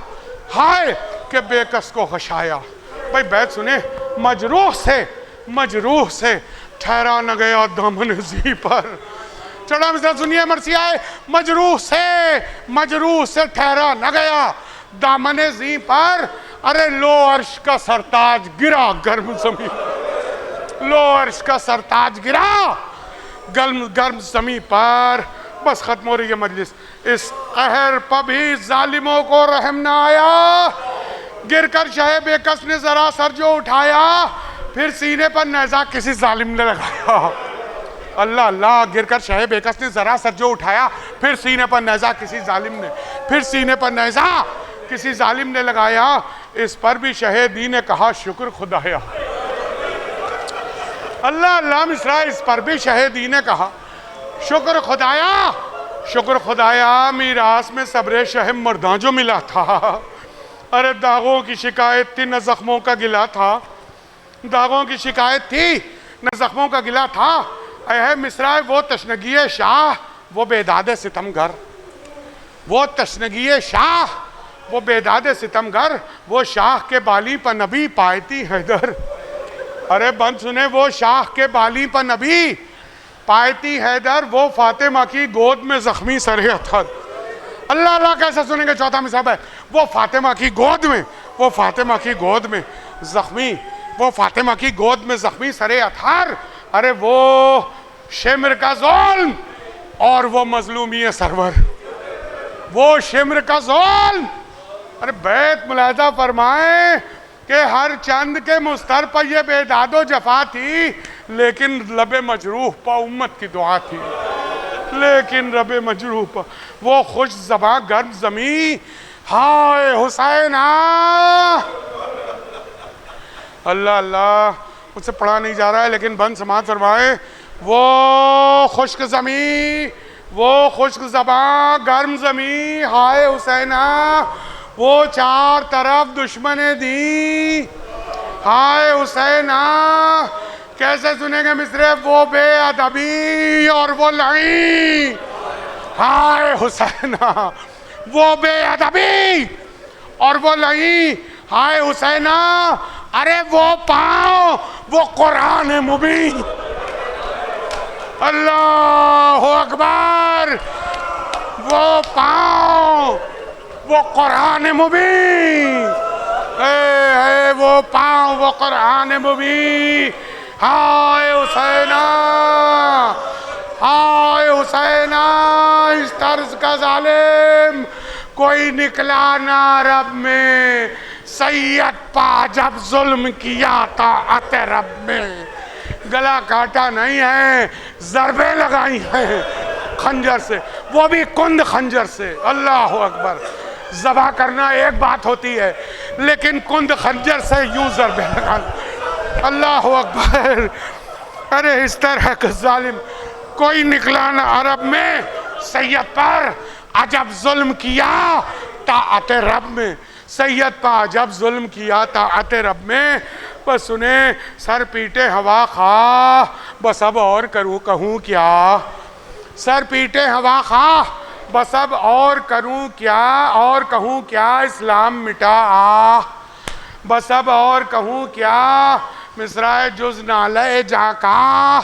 ہائے کہ بے کس کو خشایا۔ بھائی بیت سنیں، مجروح سے ٹھہرا نہ گیا دامن زی پر، چڑھا مصرع سنیے مرثیہ ہے، مجروح سے ٹھہرا نہ گیا دامن زی پر، ارے لو عرش کا سرتاج گرا گرم زمین، لو عرش کا سرتاج گرا گرم زمین پر، بس ختم ہو رہی ہے مجلس، اس قہر پر بھی ظالموں کو رحم نہ آیا، گر کر شہ بے کس نے ذرا سر جو اٹھایا، پھر سینے پر نیزہ کسی ظالم نے لگایا، اللہ اللہ، گر کر شہ بے کس نے ذرا سر جو اٹھایا، پھر سینے پر نیزہ کسی ظالم نے لگایا، اس پر بھی شہیدی نے کہا شکر خدایا، اللہ اللہ مصرع، اس پر بھی شہیدی نے کہا شکر خدایا، میراث میں صبر شہم مرداں جو ملا تھا، ارے داغوں کی شکایت تھی نہ زخموں کا گلا تھا، داغوں کی شکایت تھی نہ زخموں کا گلا تھا، اے مصرع وہ تشنگی شاہ وہ بیداد ستمگر، وہ تشنگی شاہ وہ بیداد ستمگر، وہ شاہ کے بالی پر نبی پائتی حیدر، ارے بند سنیں، وہ شاہ کے بالی پر نبی پائتی حیدر، وہ فاطمہ کی گود میں زخمی سر اتھر، اللہ اللہ کیسے سنیں گے چوتھا مصرع ہے، وہ فاطمہ کی گود میں زخمی سر اتھر، ارے وہ شمر کا ظلم اور وہ مظلومی سرور، وہ شمر کا ظلم، ارے بیت ملاحظہ فرمائیں کہ ہر چند کے مستر پر یہ بیداد و جفا تھی، لیکن لب مجروح پر امت کی دعا تھی، لیکن رب مجروح پر وہ خوش زباں گرم زمین، ہائے حسین اللہ اللہ، مجھ سے پڑھا نہیں جا رہا ہے لیکن بند سماعت فرمائے، وہ خشک زمین، وہ خشک زباں گرم زمین، ہائے حسینہ، وہ چار طرف دشمن دی، ہائے حسینہ، کیسے سنیں گے مصرع، وہ بے ادبی اور وہ لعین، ہائے حسینہ، وہ بے ادبی اور وہ لعین، ہائے حسینہ، ارے وہ پاؤں وہ قرآن مبین، اللہ اکبر، وہ پاؤں وہ قرآن مبین، اے وہ پاؤں وہ قرآن مبین، ہائے حسینہ، ہائے حسینہ، اس طرز کا ظالم کوئی نکلا نہ عرب میں، سید پا جب ظلم کیا طاعت رب میں، گلا کاٹا نہیں ہے، ضربیں لگائی ہیں خنجر سے، وہ بھی کند خنجر سے، اللہ اکبر، ذبح کرنا ایک بات ہوتی ہے لیکن کند خنجر سے یوں ضرب لگا. اللہ اکبر. ارے اس طرح کا ظالم کوئی نکلا نہ عرب میں. سید پر عجب ظلم کیا طاعت رب میں. سید پر عجب ظلم کیا طاعت رب میں. بس سنیں سر پیٹے ہوا خواہ بس اب اور کروں کہوں کیا. سر پیٹے ہوا خواہ بس اب اور کروں کیا اور کہوں کیا. اسلام مٹا بس اب اور کہوں کیا. مصرع جز نالے جا کا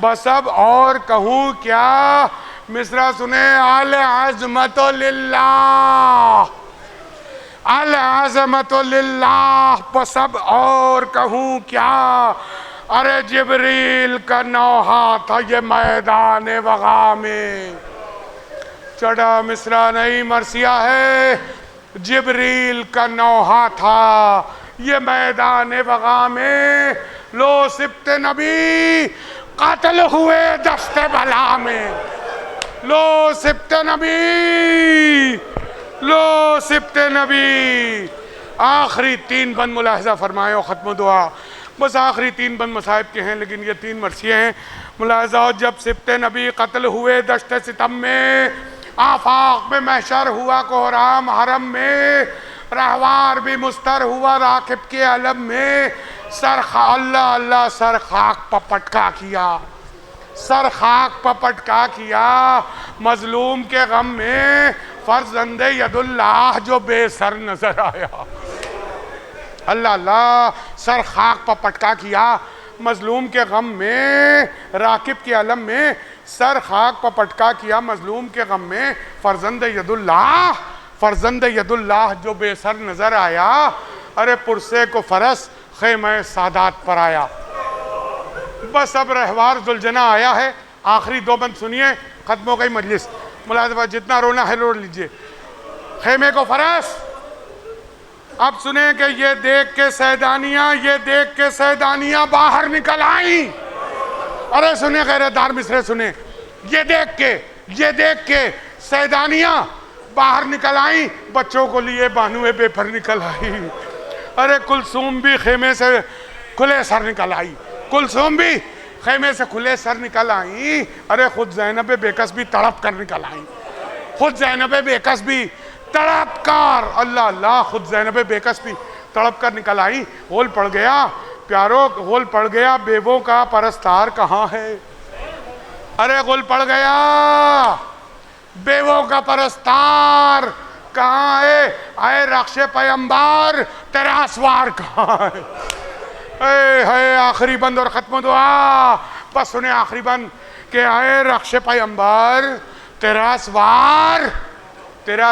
بس اب اور کہوں کیا. مصرع سنیں العظمت للہ العظمت للہ بس اب اور کہوں کیا. ارے جبریل کا نوحہ تھا یہ میدان وغا میں. چڑھا مصرع نہیں مرثیہ ہے. جبریل کا نوحہ تھا یہ میدان وغا میں. لو سبت نبی قتل ہوئے دست بلا میں. لو سبت نبی لو سبت نبی. آخری 3 بند ملاحظہ فرمائے اور ختم دعا. بس آخری 3 بند مصائب کے ہیں لیکن یہ 3 مرثیے ہیں. ملاحظہ جب سبت نبی قتل ہوئے دشت ستم میں. آفاق میں محشر ہوا کوہرام حرم میں. رہوار بھی مستر ہوا راکب کے علم میں. اللہ اللہ سر خاک پہ پٹکا کیا. سر خاک پہ پٹکا کیا. مظلوم کے غم میں فرزند ید اللہ جو بے سر نظر آیا. اللہ اللہ سر خاک پہ پٹکا کیا. مظلوم کے غم میں راکب کے علم میں. سر خاک پہ پٹکا کیا مظلوم کے غم میں. فرزند ید اللہ جو بے سر نظر آیا. ارے پرسے کو فرس خیمہ سادات پر آیا. بس اب رہوار ذوالجناح آیا ہے. آخری 2 بند سنیے ختم ہو گئی مجلس. ملازمہ جتنا رونا ہے رو لیجئے. خیمے کو فرس. اب سنیں کہ یہ دیکھ کے سیدانیاں باہر نکل آئیں. ارے سنیں غیرت دار مصرے سنیں. یہ دیکھ کے سیدانیاں باہر نکل آئیں. بچوں کو لیے بانوے بے پر نکل آئی. ارے کلثوم بھی خیمے سے کھلے سر نکل آئی. کلثوم بھی خیمے سے کھلے سر نکل آئیں. ارے خود زینب بیکس بھی تڑپ کر نکل آئیں. خود زینب بیکس بھی تڑپ کر اللہ اللہ خود زینب بیکس بھی تڑپ کر نکل آئیں. غول پڑ گیا پیارو غول پڑ گیا بیووں کا پرستار کہاں ہے. ارے غول پڑ گیا بیووں کا پرستار کہاں ہے. اے رخش پیمبر تیرا اسوار کہاں ہے. اے آخری بند اور ختم دعا. بس سنیں آخری بند کہ اے رخش پیمبر تیرا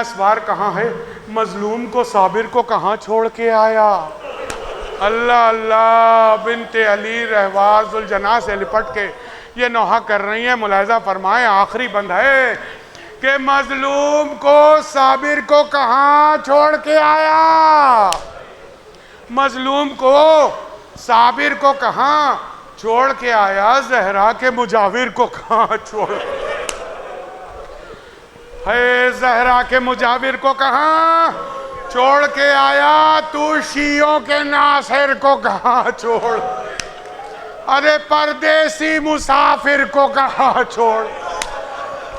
اسوار کہاں ہے. مظلوم کو صابر کو کہاں چھوڑ کے آیا. اللہ اللہ بنت علی رہوار ذوالجناح سے لپٹ کے یہ نوحہ کر رہی ہیں. ملاحظہ فرمائیں آخری بند ہے کہ مظلوم کو صابر کو کہاں چھوڑ کے آیا. مظلوم کو صابر کو کہاں چھوڑ کے آیا. زہرا کے مجاور کو کہاں چھوڑ ہے. زہرا کے مجاور کو کہاں چھوڑ کے آیا. تو شیعوں کے ناصر کو کہاں چھوڑ. ارے پردیسی مسافر کو کہاں چھوڑ.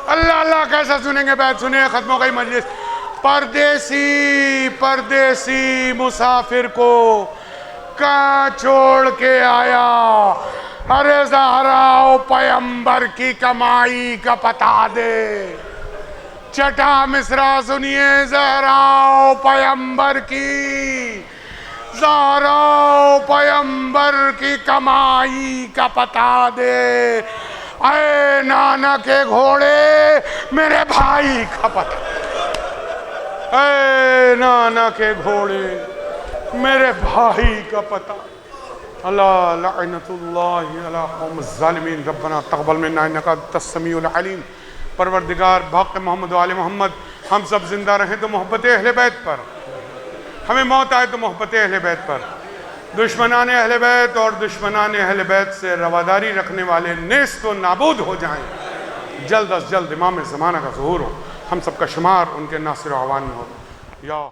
اللہ اللہ کیسا سنیں گے بیت. سنیں ختم ہو گئی مجلس. پردیسی مسافر کو کہاں چھوڑ کے آیا. ارے زہرا پیمبر کی کمائی کا پتا دے. چھٹا مصرع سنیے زہرا پیمبر کی. زہرا پیمبر کی کمائی کا پتا دے. اے نانا کے گھوڑے میرے بھائی کا پتا. اے نانا کے گھوڑے میرے بھائی کا پتا. اللہ لعنت اللہ علی قوم الظالمین. ربنا تقبل منا انک انت السمیع العلیم. پروردگار بحق محمد و آل محمد ہم سب زندہ رہیں تو محبت اہل بیت پر. ہمیں موت آئے تو محبت اہل بیت پر. دشمنان اہل بیت اور دشمنان اہل بیت سے رواداری رکھنے والے نیست و نابود ہو جائیں. جلد از جلد امام زمانہ کا ظہور ہو. ہم سب کا شمار ان کے ناصر و عوان میں ہو. یا